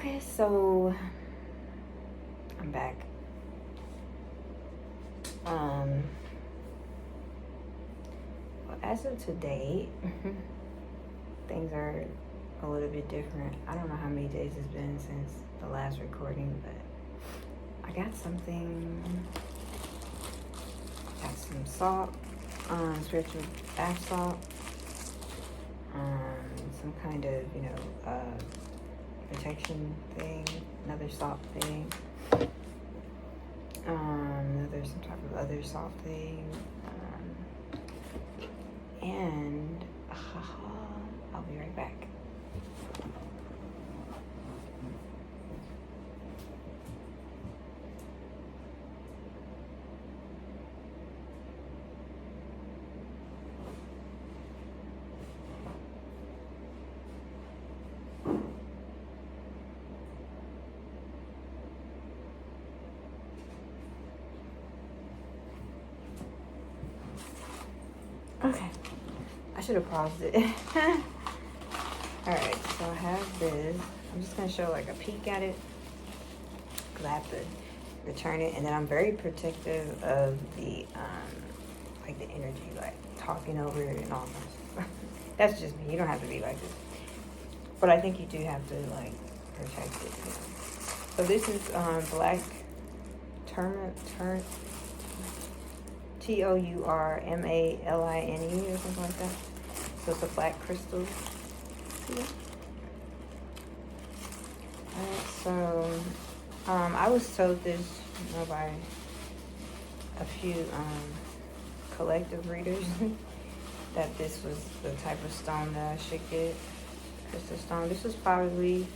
Okay, so I'm back. Well, as of today, things are a little bit different. I don't know how many days it's been since the last recording, but I got something. Got some salt, spiritual bath salt, some kind of, protection thing, another salt thing, some type of other salt thing, and I'll be right back. Okay, I should have paused it. Alright, so I have this. I'm just going to show like a peek at it, because I have to return it, and then I'm very protective of the like the energy, like talking over it and all this. That's just me. You don't have to be like this, but I think you do have to like protect it, you know. So this is black TOURMALINE or something like that. So it's a black crystal. Yeah. Alright, so I was told this, by a few collective readers that this was the type of stone that I should get. Crystal stone. This was probably,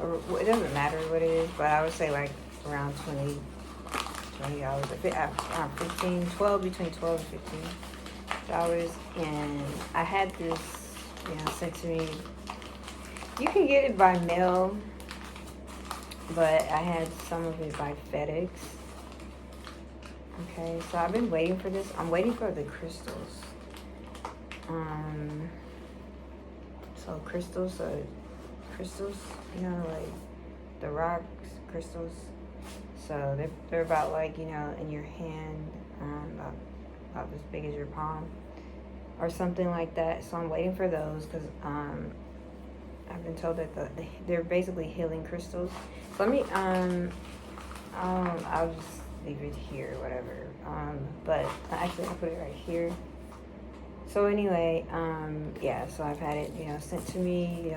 it doesn't matter what it is, but I would say like around $20, around 15, 12, between 12 and $15. And I had this, sent to me. You can get it by mail, but I had some of it by FedEx. Okay, so I've been waiting for this. I'm waiting for the crystals. So crystals, like the rocks, crystals. So they're about like, in your hand, about as big as your palm or something like that. So I'm waiting for those because I've been told that they're basically healing crystals. So let me, I'll just leave it here, whatever. But actually I'll put it right here. So anyway, yeah, so I've had it, sent to me,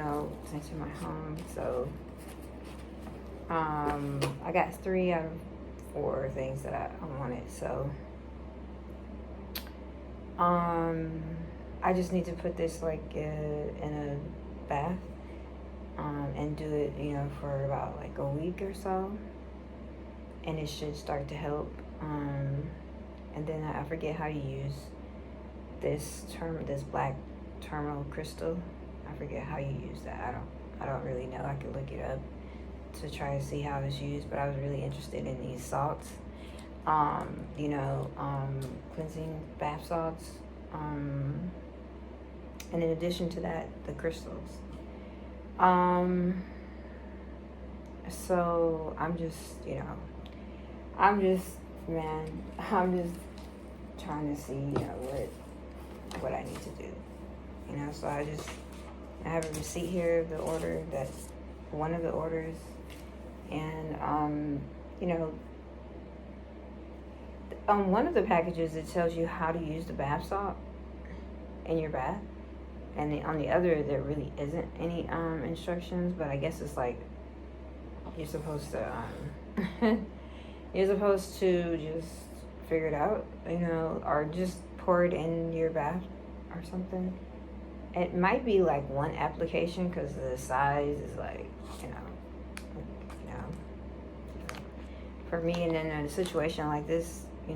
sent to my home. So I got 3 out of 4 things that I wanted. So I just need to put this like in a bath and do it, for about like a week or so, and it should start to help. And then I forget how to use this black tourmaline crystal. I forget how you use that. I don't really know. I could look it up to try to see how it's used, but I was really interested in these salts. Cleansing bath salts. And in addition to that, the crystals. So I'm just trying to see, what I need to do. So I have a receipt here of the order, that's one of the orders. And, on one of the packages, it tells you how to use the bath salt in your bath. And on the other, there really isn't any instructions, but I guess it's like you're supposed to just figure it out, or just pour it in your bath or something. It might be like one application because the size is like, for me. And then in a situation like this, you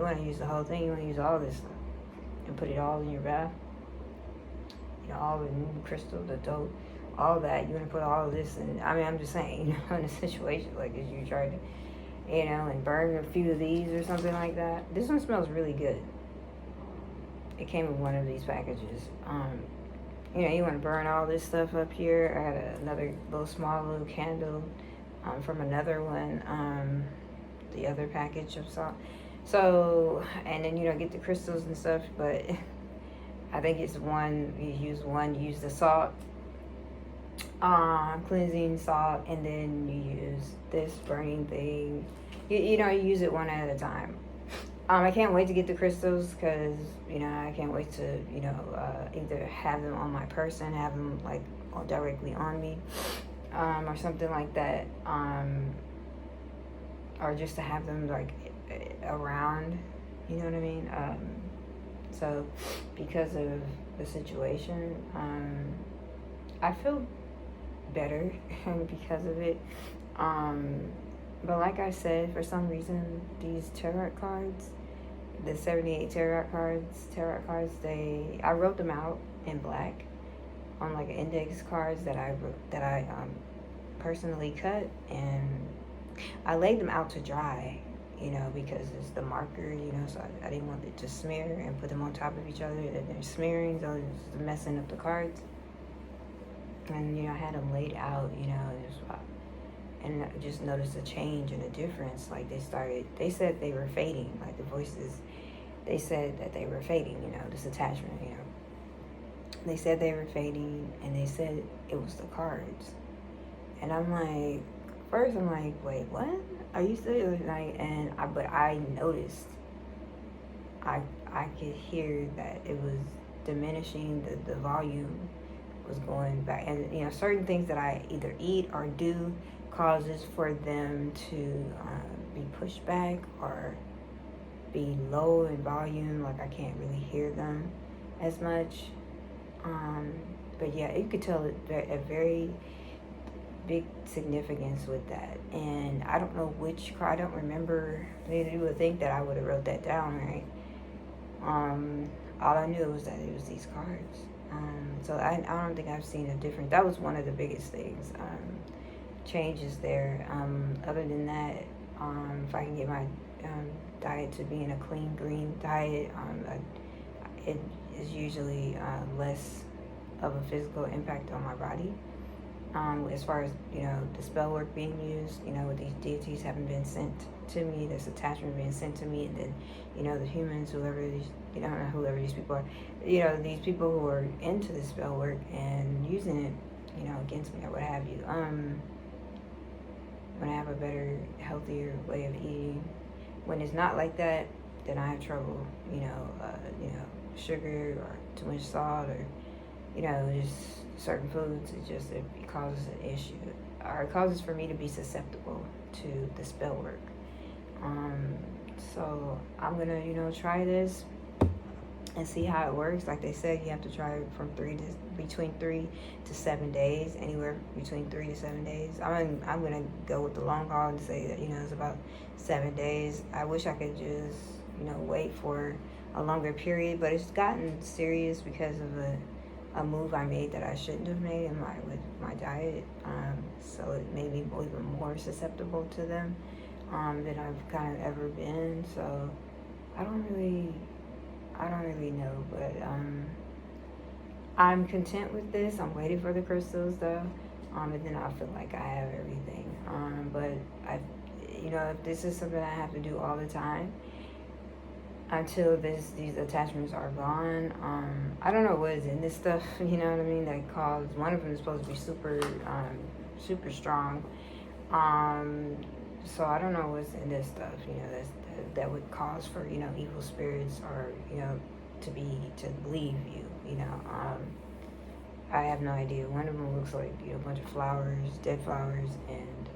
want to use the whole thing. You want to use all this stuff and put it all in your bath. All the crystal, the dope, all that. You want to put all of this in. I mean, I'm just saying, in a situation like this, you try to, and burn a few of these or something like that. This one smells really good. It came with one of these packages. you want to burn all this stuff up here. I got another little small little candle from another one, the other package of salt. So, and then, get the crystals and stuff, but I think it's you use the salt, cleansing salt, and then you use this burning thing. You use it one at a time. I can't wait to get the crystals because, I can't wait to, either have them on my person, have them like directly on me, or something like that, or just to have them like around, you know what I mean? So because of the situation, I feel better because of it. But like I said, for some reason, these tarot cards, the 78 tarot cards, I wrote them out in black on like index cards that I personally cut, and I laid them out to dry, because it's the marker, so I didn't want it to smear and put them on top of each other. They're smearing, so it's messing up the cards. And, I had them laid out, and I just noticed a change and a difference. Like they said they were fading, like the voices, they said that they were fading, this attachment, They said they were fading, and they said it was the cards. And I'm like, first I'm like, wait, what? Are you serious? Like, but I noticed, I could hear that it was diminishing, the volume was going back. And, certain things that I either eat or do causes for them to be pushed back or be low in volume, like I can't really hear them as much. But yeah, you could tell a very big significance with that. And I don't know which card, I don't remember. You would think that I would have wrote that down, right? All I knew was that it was these cards. So I don't think I've seen a difference. That was one of the biggest things, changes there. Other than that, if I can get my diet to be in a clean green diet, it is usually less of a physical impact on my body. As far as, the spell work being used, with these deities having been sent to me, this attachment being sent to me, and then, the humans, whoever these, I don't know whoever these people are, these people who are into the spell work and using it, against me or what have you. When I have a better, healthier way of eating. When it's not like that, then I have trouble, sugar or too much salt or, just certain foods. It causes an issue, or it causes for me to be susceptible to the spell work. So I'm gonna, try this and see how it works. Like they said, you have to try it from between 3 to 7 days, anywhere between 3 to 7 days. I'm gonna go with the long haul and say that, it's about 7 days. I wish I could just, wait for a longer period, but it's gotten serious because of a move I made that I shouldn't have made with my diet. So it made me even more susceptible to them than I've kind of ever been. So I don't really know, but I'm content with this. I'm waiting for the crystals though, and then I feel like I have everything. But if this is something I have to do all the time until these attachments are gone, I don't know what is in this stuff. You know what I mean? That cause one of them is supposed to be super strong. So I don't know what's in this stuff. That would cause for evil spirits or to leave you. I have no idea. One of them looks like a bunch of flowers, dead flowers, and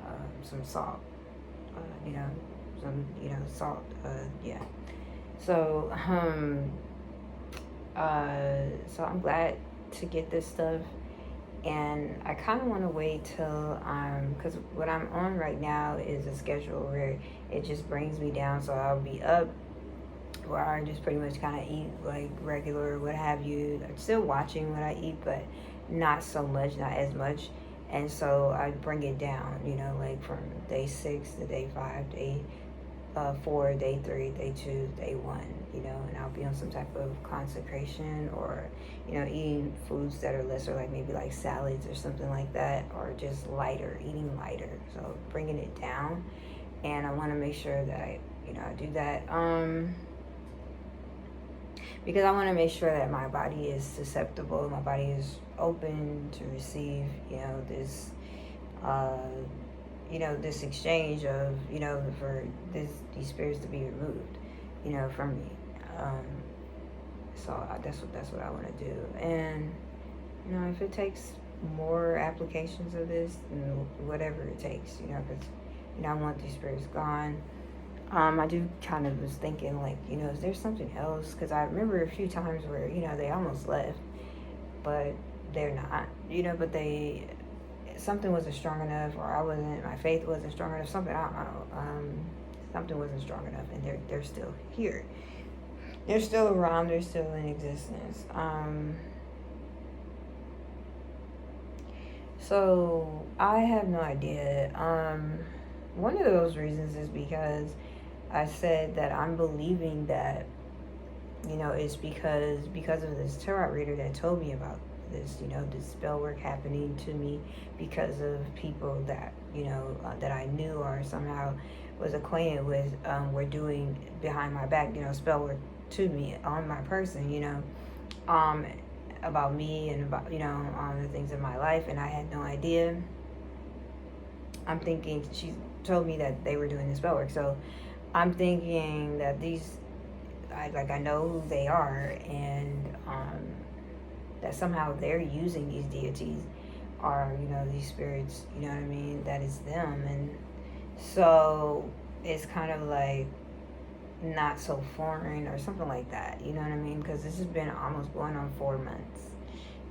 some salt. Salt. Yeah. So so I'm glad to get this stuff. And I kind of want to wait till, because what I'm on right now is a schedule where it just brings me down. So I'll be up where I just pretty much kind of eat like regular, what have you. I'm still watching what I eat, but not so much, not as much. And so I bring it down, like from day 6 to day 5, day for day 3, day 2, day 1, and I'll be on some type of consecration, or, eating foods that are lesser, like maybe like salads or something like that, or just lighter, eating lighter. So bringing it down. And I want to make sure that I do that. Because I want to make sure that my body is susceptible, my body is open to receive, this, this exchange of, for these spirits to be removed, from me. So that's what I want to do. And, if it takes more applications of this, whatever it takes, because, I want these spirits gone. I do kind of was thinking, like, is there something else? Because I remember a few times where, they almost left, but they're not, but something wasn't strong enough, or my faith wasn't strong enough, something, I don't know, something wasn't strong enough, and they're still here. They're still around, they're still in existence. So I have no idea. One of those reasons is because I said that I'm believing that, it's because of this tarot reader that told me about this, this spell work happening to me because of people that, that I knew or somehow was acquainted with, were doing behind my back, spell work to me on my person, about me and about, the things in my life, and I had no idea. I'm thinking, she told me that they were doing this spell work, so I'm thinking that I know who they are, and that somehow they're using these deities, or these spirits, you know what I mean, that is them. And so it's kind of like not so foreign or something like that, you know what I mean, because this has been almost going on 4 months,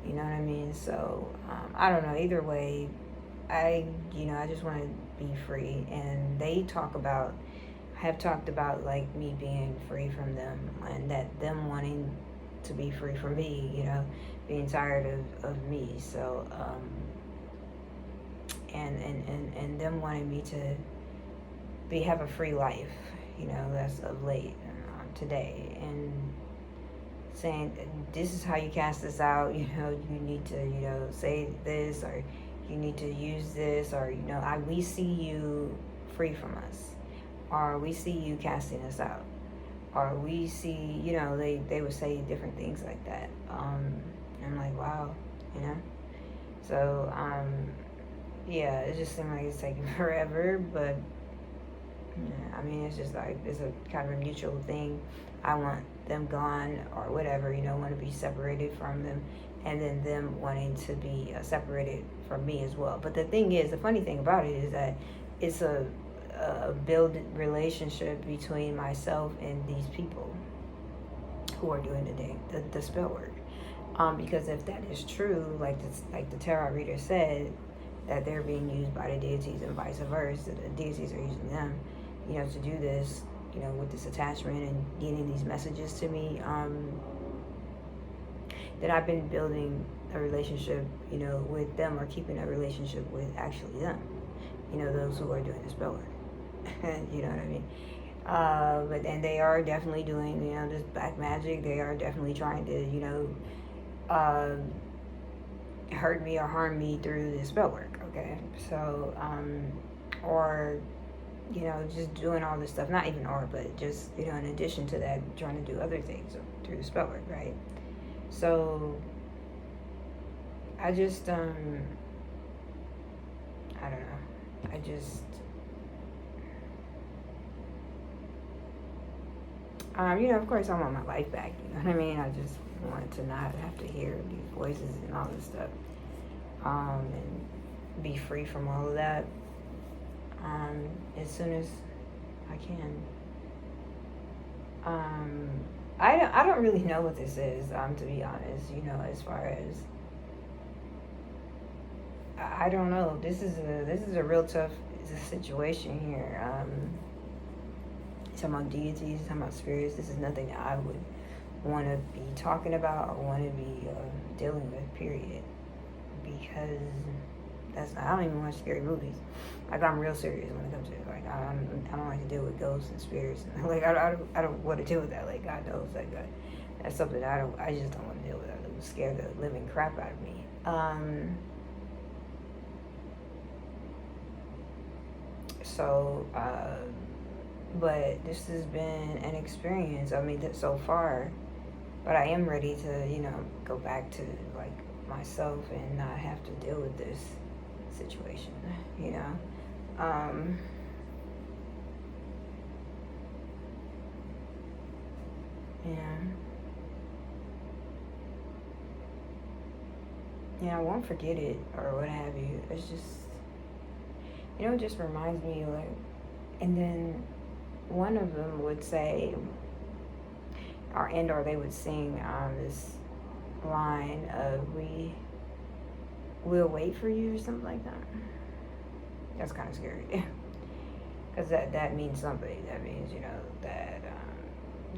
you know what I mean. So I don't know, either way, I just want to be free. And they have talked about, like, me being free from them, and that them wanting to be free from me, being tired of me. So and them wanting me to have a free life, that's of late, today, and saying, this is how you cast this out, you need to, say this, or you need to use this, or, we see you free from us, or we see you casting us out, or we see, they would say different things like that. I'm like, wow, so, yeah, it just seemed like it's taking forever, but, yeah, I mean, it's just like, it's a kind of a mutual thing. I want them gone, or whatever, want to be separated from them, and then them wanting to be separated from me as well. But the thing is, the funny thing about it is that it's a build relationship between myself and these people who are doing the spell work. Because if that is true, like the tarot reader said, that they're being used by the deities and vice versa, the deities are using them, to do this, with this attachment and getting these messages to me, that I've been building a relationship, with them, or keeping a relationship with actually them, those who are doing the spell work. You know what I mean? But then they are definitely doing, this black magic. They are definitely trying to, hurt me or harm me through this spell work. Okay, so or just doing all this stuff, not even but just, in addition to that, trying to do other things through the spell work, right? So I just I don't know, of course I want my life back, you know what I mean? I just want to not have to hear these voices and all this stuff, and be free from all of that, as soon as I can. I don't really know what this is, to be honest, as far as, I don't know. This is a real tough situation here. Talking about deities, talking about spirits. This is nothing that I would want to be talking about or want to be dealing with, period. Because I don't even watch scary movies. Like, I'm real serious when it comes to it. Like, I don't like to deal with ghosts and spirits. And, like, I don't want to deal with that. Like, God knows, like, that's something I just don't want to deal with. It would scare the living crap out of me. But this has been an experience. I mean, that so far, but I am ready to, go back to like myself and not have to deal with this situation. Um, yeah, I won't forget it or what have you. It's just, it just reminds me like, and then one of them would say, or they would sing this line of we'll wait for you or something like that. That's kind of scary because that means something. That means that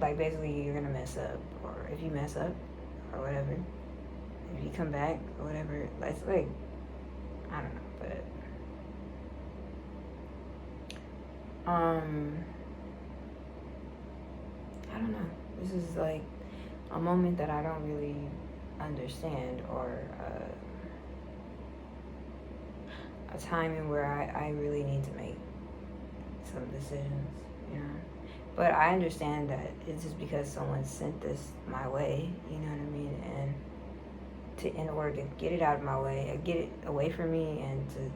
like basically you're gonna mess up, or if you mess up or whatever, if you come back or whatever, it's like, I don't know, but I don't know. This is like a moment that I don't really understand, or a time in where I really need to make some decisions, But I understand that it's just because someone sent this my way, you know what I mean? And in order to get it out of my way, get it away from me, and to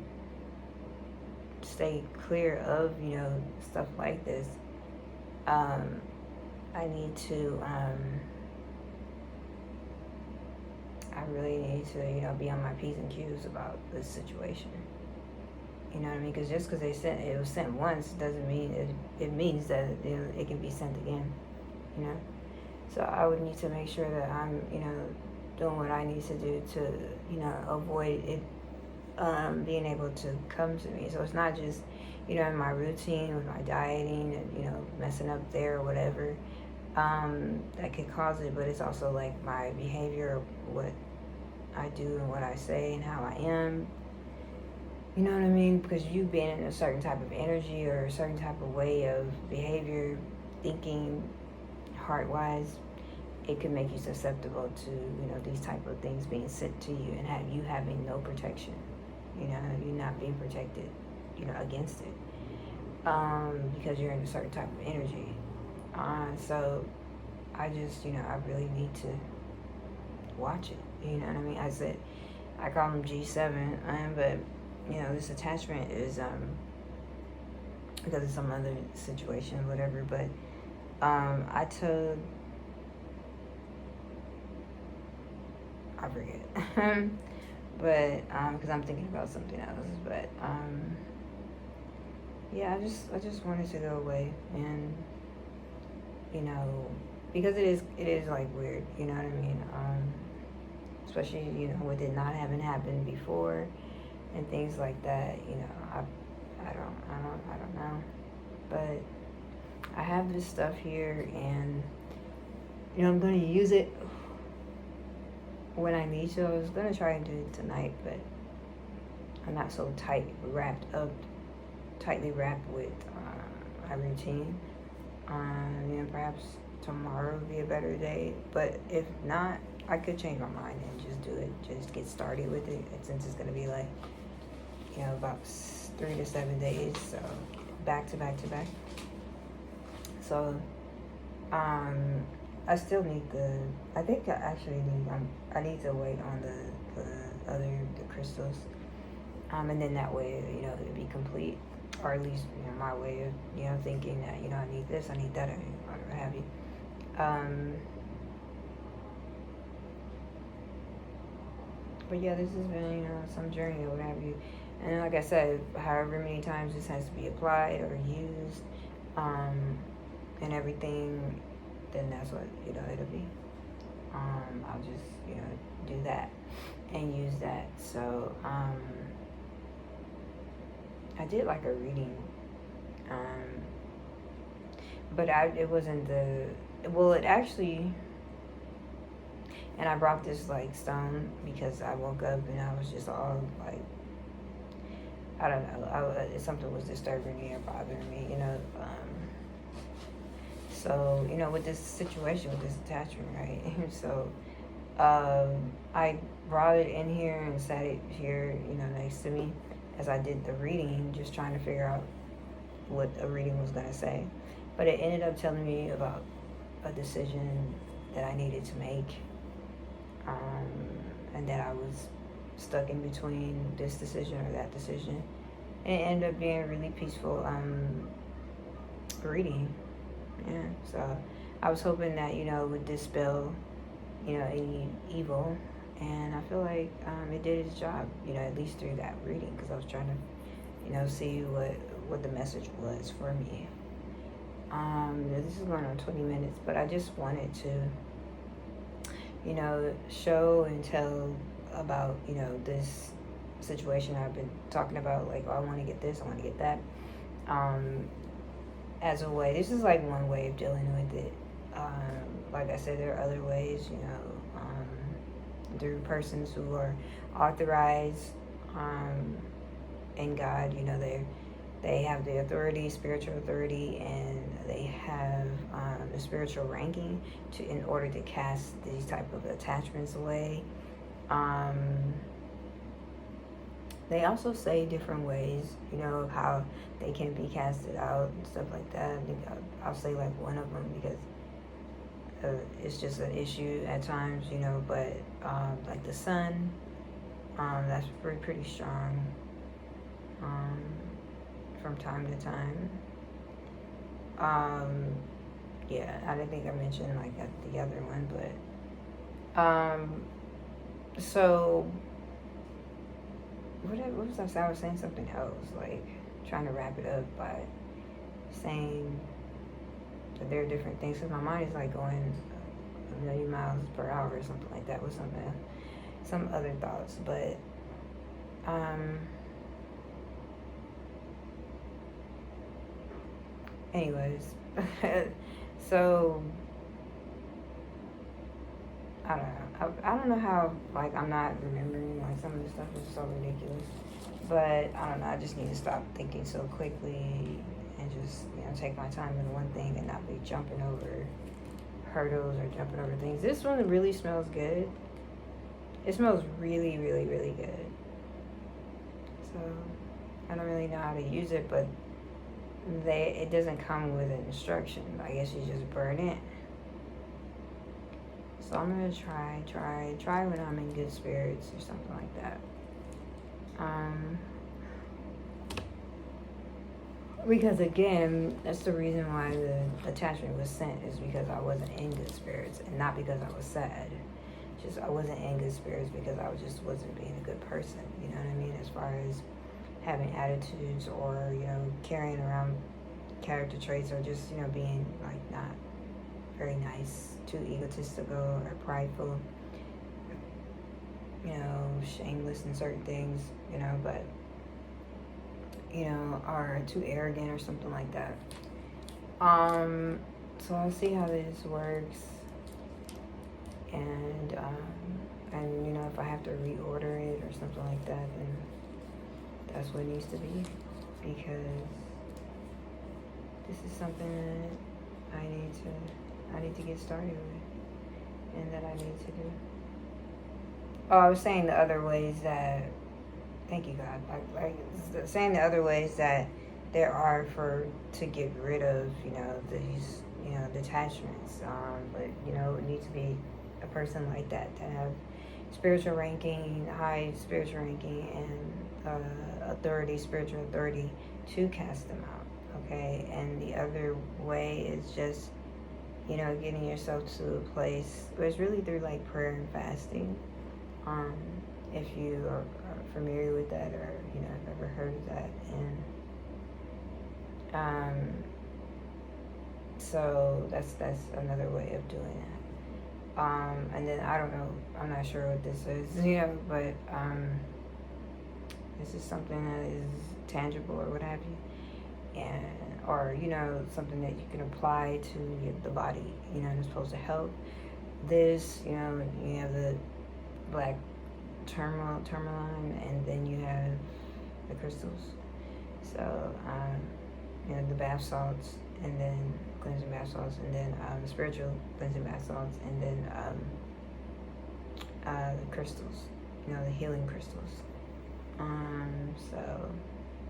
stay clear of, stuff like this, I need to, I really need to, be on my P's and Q's about this situation. You know what I mean? Because just because it was sent once doesn't mean it means that it can be sent again. So I would need to make sure that I'm doing what I need to do to avoid it being able to come to me. So it's not just in my routine with my dieting and messing up there or whatever that could cause it, but it's also like my behavior, what I do and what I say and how I am. You know what I mean? Because you being in a certain type of energy or a certain type of way of behavior, thinking, heart-wise, it can make you susceptible to, these type of things being sent to you and have you having no protection. You not being protected, against it. Because you're in a certain type of energy. So I just, I really need to watch it. You know what I mean? I call them G7, but this attachment is because of some other situation, whatever. But I forget. But because I'm thinking about something else. But yeah, I just wanted to go away, and because it is like weird. You know what I mean? Especially with it not having happened before. And things like that, I don't know, but I have this stuff here, and I'm going to use it when I need to. I was going to try and do it tonight, but I'm not so tightly wrapped with my routine. Perhaps tomorrow would be a better day, but if not, I could change my mind and just do it, just get started with it, and since it's going to be like about 3 to 7 days, so back to back to back. So, I still need I think I actually I need to wait on the crystals, and then that way, it'd be complete, or at least, my way of, thinking that, I need this, I need that, or what have you. But yeah, this has been, some journey or what have you. And like I said, however many times this has to be applied or used, and everything, then that's what, it'll be. I'll just, do that and use that. So, I did like a reading, but it wasn't it actually, and I brought this like stone because I woke up and I was just all like I don't know. Something was disturbing me or bothering me, you know. So, you know, with this situation, with this attachment, right? So, I brought it in here and sat it here, you know, next to me as I did the reading, just trying to figure out what a reading was going to say. But it ended up telling me about a decision that I needed to make, and that I was stuck in between this decision or that decision. And it ended up being a really peaceful reading. Yeah, so I was hoping that, you know, it would dispel, you know, any evil. And I feel like it did its job, you know, at least through that reading, because I was trying to, you know, see what the message was for me. This is going on 20 minutes, but I just wanted to, you know, show and tell about, you know, this situation I've been talking about, like, oh, I want to get this, I want to get that. As a way, this is like one way of dealing with it. Like I said, there are other ways, you know, through persons who are authorized in God. You know, they have the authority, spiritual authority, and they have the spiritual ranking in order to cast these type of attachments away. They also say different ways, you know, of how they can be casted out and stuff like that. I think I'll say like one of them because it's just an issue at times, you know. But like the sun, that's pretty strong from time to time. Yeah, I didn't think I mentioned like the other one, but so. What was I saying? I was saying something else, like trying to wrap it up by saying that there are different things. Because my mind is like going a million miles per hour or something like that with some other thoughts. But anyways, so I don't know. I don't know how, like, I'm not remembering, like, some of this stuff is so ridiculous. But, I don't know, I just need to stop thinking so quickly and just, you know, take my time in one thing and not be jumping over hurdles or jumping over things. This one really smells good. It smells really, really, really good. So, I don't really know how to use it, but it doesn't come with an instruction. I guess you just burn it. So I'm gonna try when I'm in good spirits or something like that. Because again, that's the reason why the attachment was sent, is because I wasn't in good spirits and not because I was sad. Just I wasn't in good spirits because I just wasn't being a good person. You know what I mean? As far as having attitudes or, you know, carrying around character traits or just, you know, being like not very nice, too egotistical or prideful, you know, shameless in certain things, you know, but, you know, or too arrogant or something like that. So I'll see how this works, and you know, if I have to reorder it or something like that, then that's what it needs to be, because this is something that I need to get started with, and that I need to do. Oh, I was saying the other ways that, thank you God, like saying the other ways that there are to get rid of, you know, these, you know, detachments. But, you know, it needs to be a person like that have spiritual ranking, high spiritual ranking, and authority, spiritual authority to cast them out. Okay, and the other way is just, you know, getting yourself to a place, but it's really through like prayer and fasting. If you are familiar with that, or, you know, have ever heard of that. And so that's another way of doing that. And then I don't know, I'm not sure what this is, you know, but this is something that is tangible or what have you, and or, you know, something that you can apply to the body, you know, and it's supposed to help. This, you know, you have the black tourmaline, and then you have the crystals. So, the bath salts, and then cleansing bath salts, and then spiritual cleansing bath salts, and then the crystals, the healing crystals. So,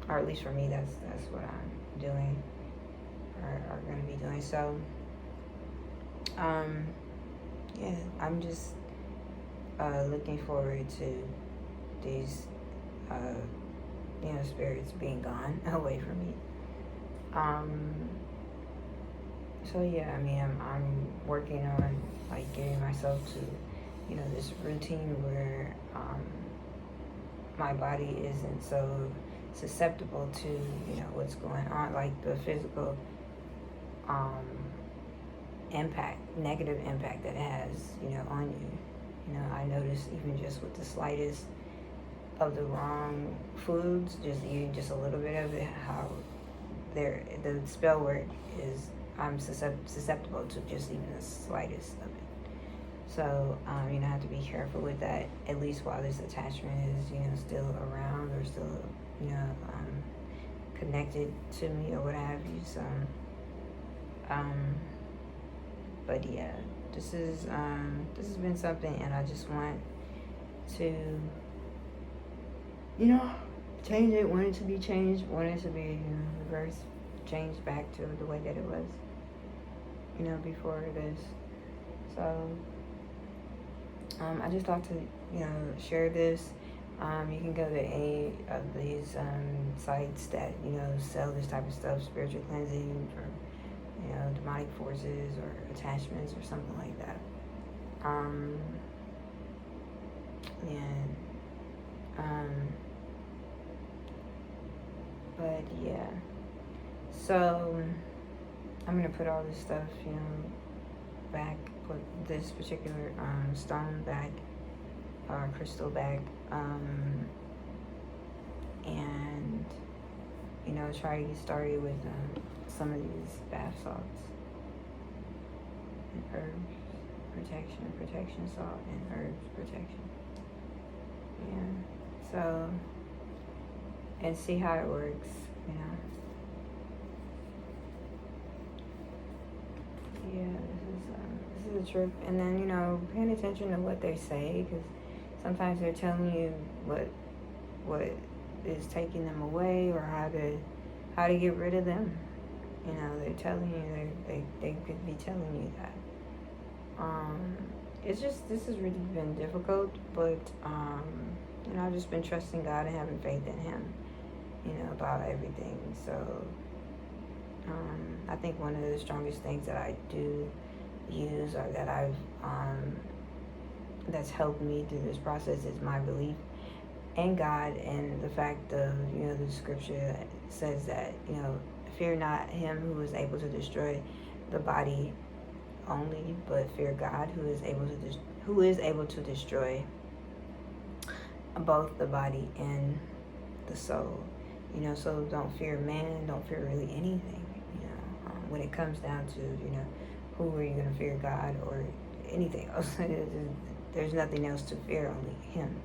or at least for me, that's what I'm doing, or going to be doing. So, yeah, I'm just looking forward to these, spirits being gone away from me. So yeah, I mean, I'm working on like getting myself to, this routine where my body isn't so susceptible to, what's going on, like the physical negative impact that it has, on you. I notice even just with the slightest of the wrong foods, just eating just a little bit of it, how the spell work is, I'm susceptible to just even the slightest of it. So, I have to be careful with that, at least while this attachment is, still around or still, connected to me or what have you. So, but yeah, this has been something, and I just want to, change it, want it to be changed, want it to be, reversed, changed back to the way that it was, before this. So, I just thought to, share this. You can go to any of these sites that, sell this type of stuff, spiritual cleansing for, demonic forces or attachments or something like that. But yeah, so I'm gonna put all this stuff, back, put this particular stone back, or crystal back, and try to get started with some of these bath salts and herbs protection salt and herbs protection. Yeah, so, and see how it works, Yeah, this is a trip. And then, paying attention to what they say, because sometimes they're telling you what is taking them away, or how to get rid of them. They're telling you, they could be telling you that. It's just, this has really been difficult, but I've just been trusting God and having faith in Him, about everything. So I think one of the strongest things that I do use, or that I've that's helped me through this process, is my belief in God, and the fact of, the scripture that says that, fear not him who is able to destroy the body only, but fear God who is able to destroy both the body and the soul. So don't fear man, don't fear really anything. When it comes down to, who are you going to fear, God or anything else? There's nothing else to fear, only Him.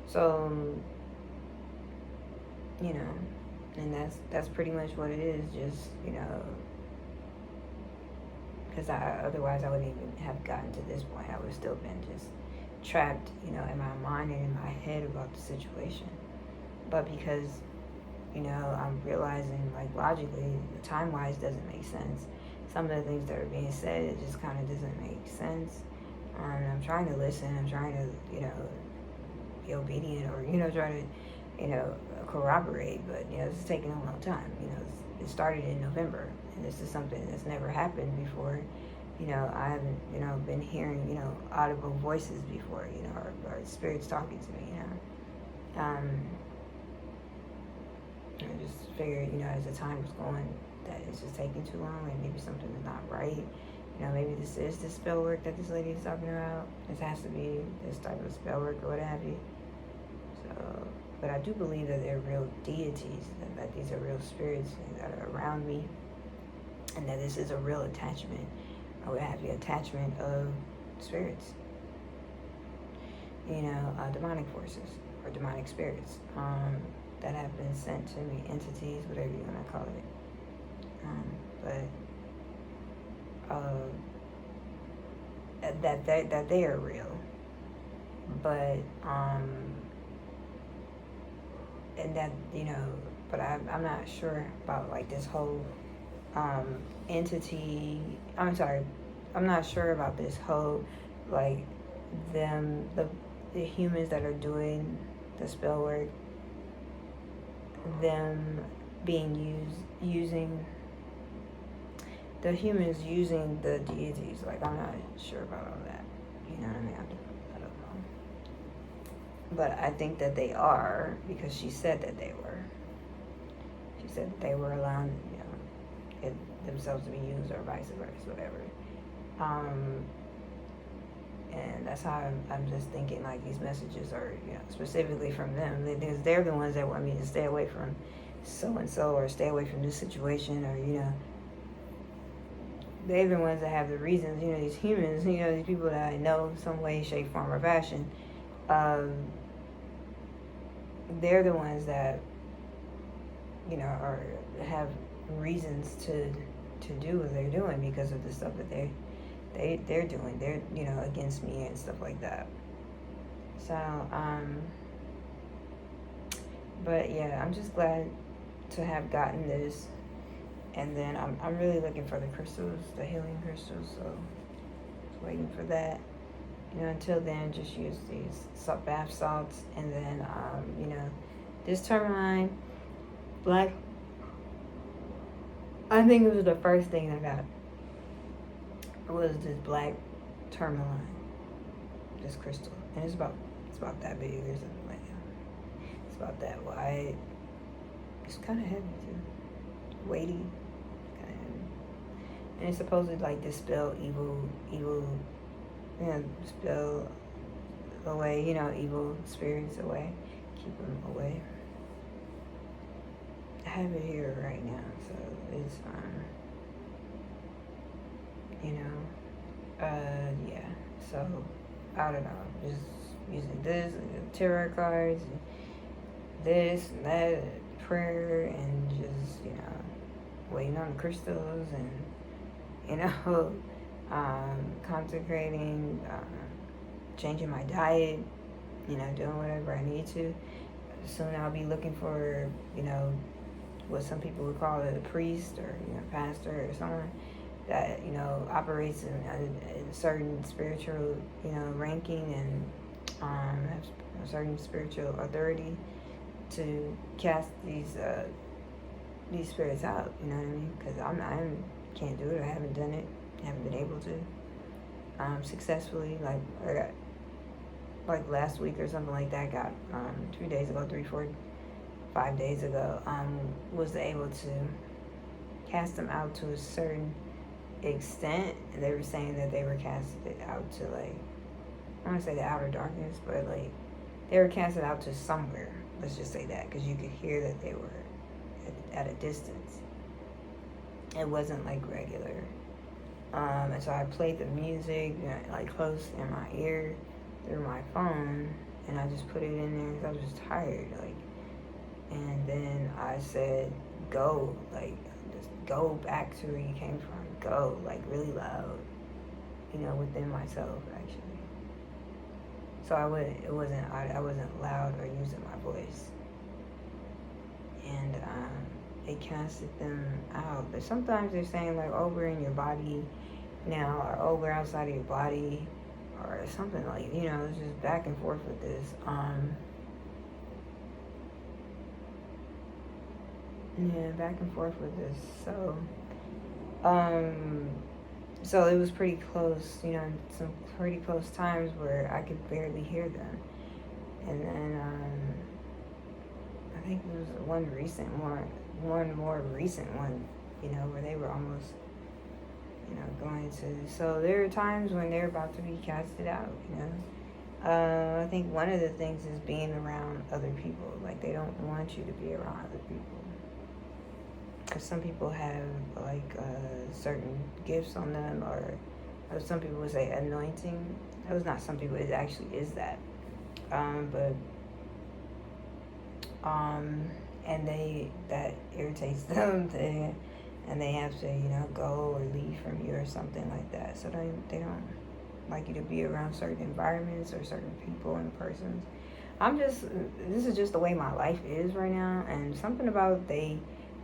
So, and that's pretty much what it is. Just, because otherwise I wouldn't even have gotten to this point. I would have still been just trapped, in my mind and in my head about the situation. But because, I'm realizing, like, logically, time-wise doesn't make sense. Some of the things that are being said, it just kind of doesn't make sense. I'm trying to listen. I'm trying to, be obedient, or, try to, corroborate. But, this is taking a long time. It started in November, and this is something that's never happened before. I haven't, been hearing, audible voices before, or spirits talking to me, I just figured, as the time was going, that it's just taking too long, and maybe something is not right. Maybe this is the spell work that this lady is talking about. This has to be this type of spell work or what have you. So, but I do believe that they're real deities, that these are real spirits that are around me, and that this is a real attachment, or what have you, attachment of spirits. Demonic forces or demonic spirits. that have been sent to me, entities, whatever you want to call it. That they are real, but and that, you know, but I'm not sure about like this whole entity. I'm sorry, I'm not sure about this whole like them the humans that are doing the spell work, them being using the humans using the deities. Like, I'm not sure about all that. You know what I mean? I don't know. But I think that they are, because she said that they were. She said that they were allowing, you know, themselves to be used, or vice versa, whatever. And that's how I'm just thinking, like, these messages are, you know, specifically from them. They're the ones that want me to stay away from so-and-so, or stay away from this situation, or, you know, they're the ones that have the reasons. You know, these humans, you know, these people that I know some way, shape, form, or fashion, they're the ones that, you know, have reasons to do what they're doing because of the stuff that they're doing. They're, you know, against me and stuff like that. So, but yeah, I'm just glad to have gotten this. And then I'm really looking for the crystals, the healing crystals, so just waiting for that. You know, until then, just use these bath salts. And then, you know, this tourmaline, black, I think it was the first thing I got, was this black tourmaline, this crystal. And it's about that big or something like that. It's about that wide. It's kind of heavy too, weighty. And it's supposed to like dispel evil, you know, dispel away, you know, evil spirits away, keep them away. I have it here right now, so it's you know, yeah. So I don't know, just using this, tarot cards, and this and that, prayer, and just, you know, waiting on the crystals, and, you know, consecrating, changing my diet, you know, doing whatever I need to. Soon I'll be looking for, you know, what some people would call it, a priest, or, you know, pastor, or someone that, you know, operates in a certain spiritual, you know, ranking, and has a certain spiritual authority to cast these spirits out. You know what I mean? Because I can't do it. I haven't done it. I haven't been able to successfully. Like, I got, like last week or something like that, got 2 days ago, 3, 4, 5 days ago, was able to cast them out to a certain extent. And they were saying that they were casted out to, like, I don't want to say the outer darkness, but like they were casted out to somewhere. Let's just say that, because you could hear that they were at a distance. It wasn't like regular. And so I played the music, you know, like close in my ear through my phone, and I just put it in there because I was just tired, like. And then I said, "Go, like, just go back to where you came from. Go, like, really loud, you know, within myself, actually." So I wasn't loud or using my voice, and it casted them out. But sometimes they're saying, like, oh, we're in your body now, or oh, we're outside of your body, or something, like, you know, it's just back and forth with this. Yeah, back and forth with this. So, so it was pretty close, you know, some pretty close times where I could barely hear them. And then, I think there was one more recent one, you know, where they were almost, you know, going to, so there are times when they're about to be casted out, you know. I think one of the things is being around other people. Like, they don't want you to be around other people. Because some people have, like, certain gifts on them, or some people would say anointing. That was not some people, it actually is that. But and that irritates them, and they have to, go or leave from you or something like that. So they don't like you to be around certain environments or certain people and persons. This is just the way my life is right now, and something about they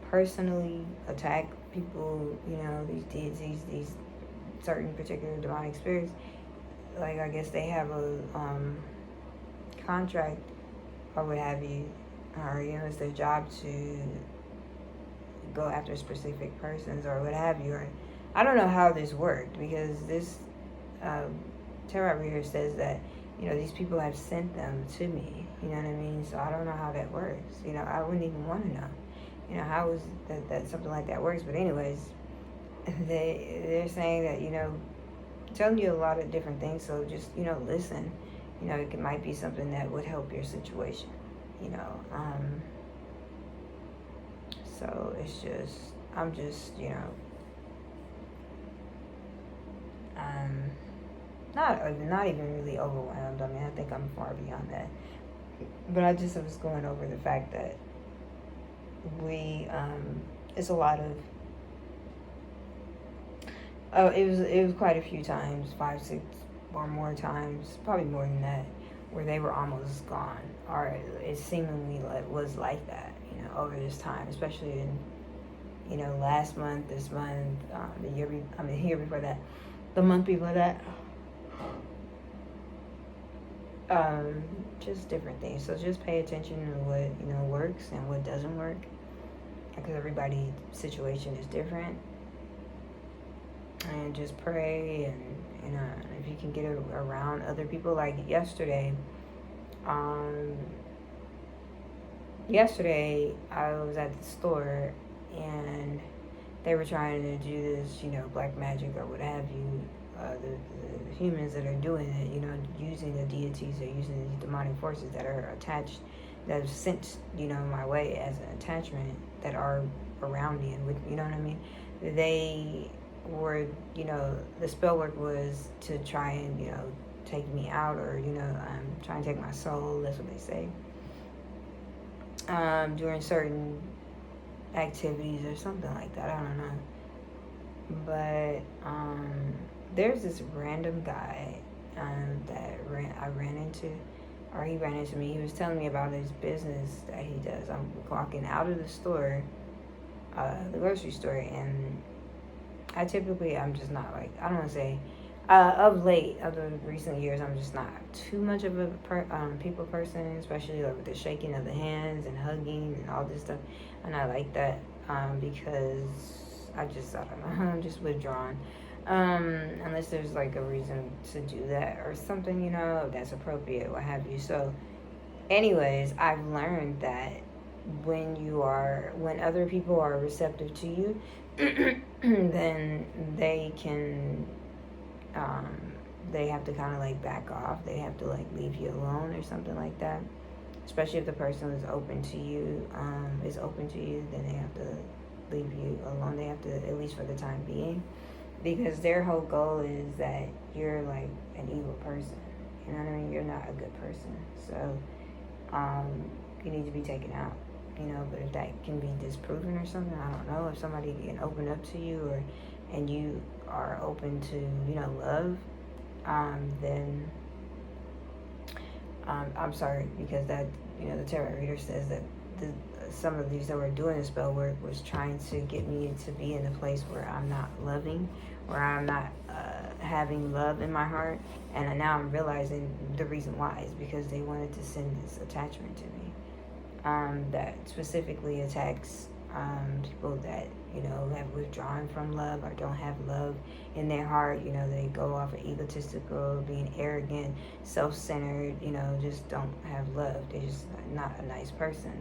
personally attack people, these deities, these certain particular demonic spirits. Like, I guess they have a contract or what have you, or, it's their job to go after specific persons or what have you. Or I don't know how this worked, because this tarot reader says that, these people have sent them to me, you know what I mean? So I don't know how that works. I wouldn't even want to know, how is that something like that works. But anyways, they're saying that, telling you a lot of different things. So just, listen, it might be something that would help your situation, so it's just, I'm just, not even really overwhelmed. I mean, I think I'm far beyond that. But I just was going over the fact that it's a lot of, it was quite a few times, 5, 6 or more times, probably more than that, where they were almost gone, or it seemingly was like that, over this time, especially in, last month, this month, the year before that, the month before that. Just different things. So just pay attention to what works and what doesn't work, because everybody's situation is different. And just pray, and if you can get around other people. Like yesterday I was at the store, and they were trying to do this, black magic or what have you. The humans that are doing it, using the deities or using these demonic forces that are attached, that have sent, my way as an attachment, that are around me and with, what I mean? They were, the spell work was to try and, take me out, or, try and take my soul, that's what they say. During certain activities or something like that, I don't know. But, there's this random guy that I ran into, or he ran into me. He was telling me about his business that he does. I'm walking out of the store, the grocery store, and I'm just not like, I don't want to say, of the recent years, I'm just not too much of a people person, especially like with the shaking of the hands and hugging and all this stuff. I'm not like that, because I don't know, I'm just withdrawn. Unless there's like a reason to do that or something, that's appropriate, what have you. So anyways, I've learned that when other people are receptive to you, then they can, they have to kind of like back off. They have to like leave you alone or something like that. Especially if the person is open to you, then they have to leave you alone. They have to, at least for the time being. Because their whole goal is that you're like an evil person. You know what I mean? You're not a good person. So, you need to be taken out. But if that can be disproven or something, I don't know. If somebody can open up to you, and you are open to, love, then, I'm sorry, because that, the tarot reader says that some of these that were doing the spell work was trying to get me to be in a place where I'm not loving, where I'm not having love in my heart. And now I'm realizing the reason why is because they wanted to send this attachment to me, that specifically attacks people that, have withdrawn from love or don't have love in their heart. They go off of egotistical, being arrogant, self-centered, just don't have love. They're just not a nice person,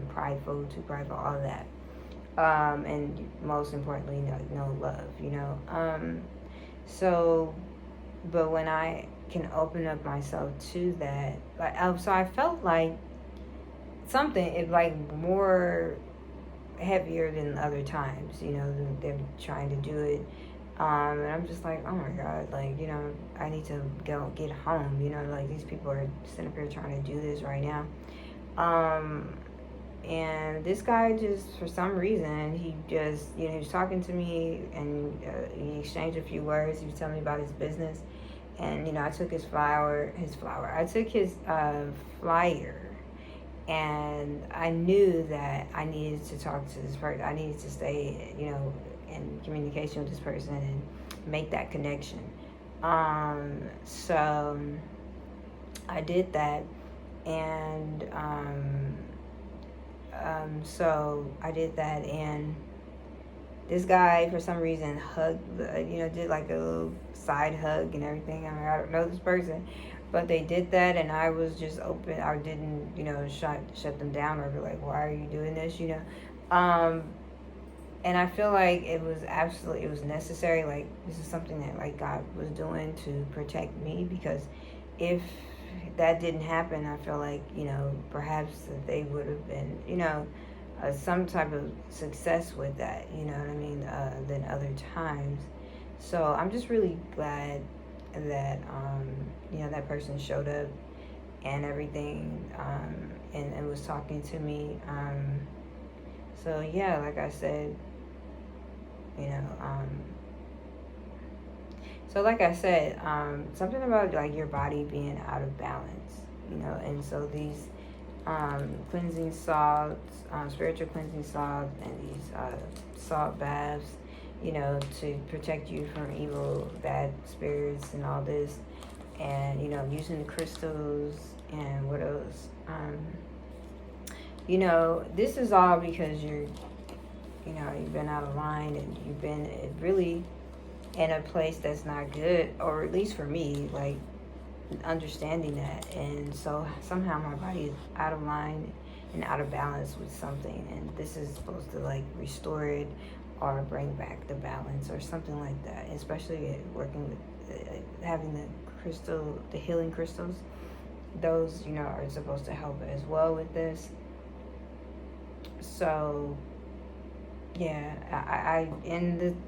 prideful, too prideful, all of that. And most importantly, no love, so, but when I can open up myself to that, so I felt like like more heavier than other times, they're trying to do it, and I'm just like, oh my God, like, I need to get home, like these people are sitting up here trying to do this right now, And this guy just, for some reason, he just, he was talking to me, and he exchanged a few words. He was telling me about his business. And, I took his flower. I took his flyer. And I knew that I needed to talk to this person. I needed to stay, in communication with this person and make that connection. So I did that. And so I did that, and this guy, for some reason, hugged, did like a little side hug and everything. I mean, I don't know this person, but they did that, and I was just open. I didn't, shut them down or be like, why are you doing this, and I feel like it was necessary. Like, this is something that, like, God was doing to protect me, because if that didn't happen, I feel like, perhaps they would have been, some type of success with that, you know what I mean, than other times. So I'm just really glad that, that person showed up and everything, and was talking to me. So yeah, like I said, something about, like, your body being out of balance, and so these cleansing salts, spiritual cleansing salts, and these salt baths, to protect you from evil, bad spirits, and all this, and using the crystals, and what else, this is all because you've been out of line, and you've been really in a place that's not good, or at least for me, like, understanding that. And so somehow my body is out of line and out of balance with something, and this is supposed to, like, restore it or bring back the balance or something like that, especially working with having the healing crystals. Those, are supposed to help as well with this. So yeah,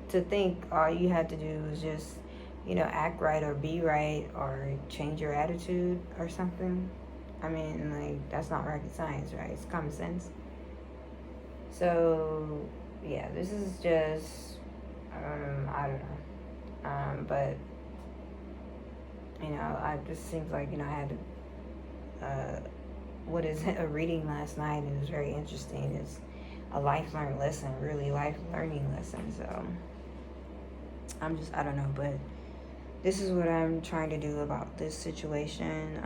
to think all you had to do was just, act right or be right or change your attitude or something. I mean, like, that's not rocket science, right? It's common sense. So yeah, this is just, I don't know. But, I just seems like, I had a reading last night, and it was very interesting. It's a life learned lesson, really life learning lesson. So I don't know, but this is what I'm trying to do about this situation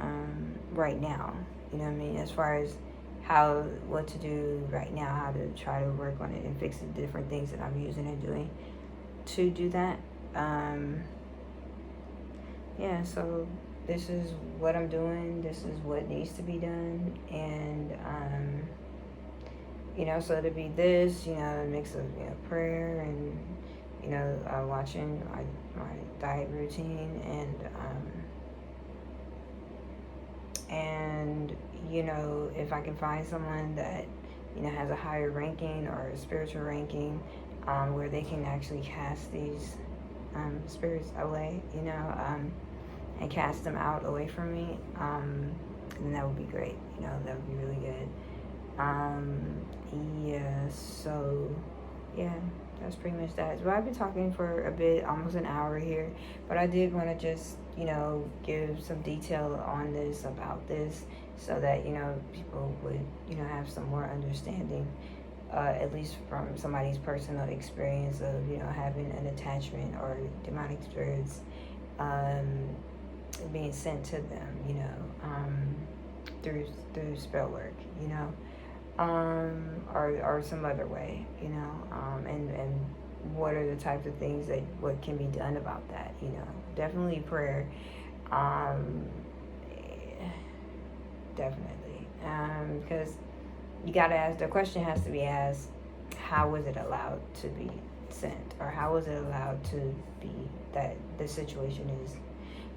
right now. You know what I mean? As far as what to do right now, how to try to work on it and fix the different things that I'm using and doing to do that. Yeah, so this is what I'm doing. This is what needs to be done. And, so to be this, a mix of, prayer and, watching my diet routine, and if I can find someone that, has a higher ranking or a spiritual ranking, where they can actually cast these spirits away, and cast them out away from me, then that would be great. That would be really good. So yeah, that's pretty much that. So I've been talking for a bit, almost an hour here, but I did want to just, give some detail on this, about this, so that, people would, have some more understanding, at least from somebody's personal experience of, having an attachment or demonic spirits, being sent to them, through spell work, or some other way, and what are the types of things what can be done about that, definitely prayer, definitely, because you gotta ask, the question has to be asked, how was it allowed to be sent, or how was it allowed to be that the situation is,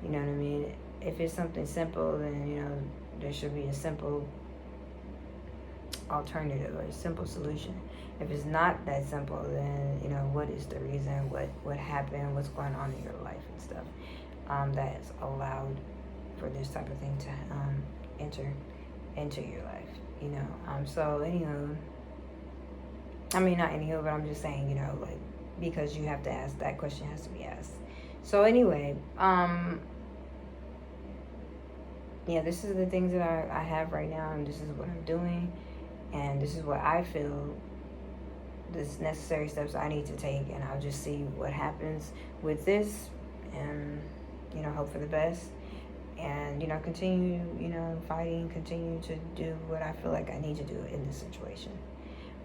you know what I mean? If it's something simple, then, there should be a simple alternative or a simple solution. If it's not that simple, then, what is the reason, what happened, what's going on in your life and stuff, that has allowed for this type of thing to enter into your life. you know. So anywho, I mean, not anywho, but I'm just saying, you know, like, because you have to ask, that question has to be asked. So anyway, yeah, this is the things that I have right now, and this is what I'm doing, and this is what I feel this necessary steps I need to take, and I'll just see what happens with this, and you know, hope for the best, and you know, continue, you know, fighting, continue to do what I feel like I need to do in this situation.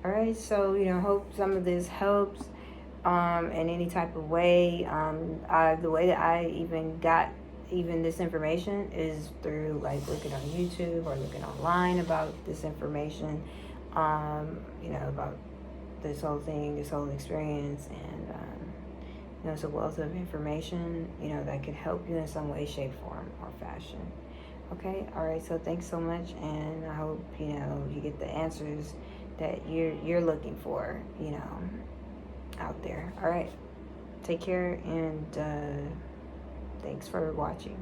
All right, so you know, hope some of this helps in any type of way. The way that I even got even this information is through like looking on YouTube or looking online about this information, you know, about this whole thing, this whole experience, and you know, it's a wealth of information, you know, that could help you in some way, shape, form, or fashion. Okay, all right. So thanks so much, and I hope you know you get the answers that you're looking for, you know, out there. All right, take care, and thanks for watching.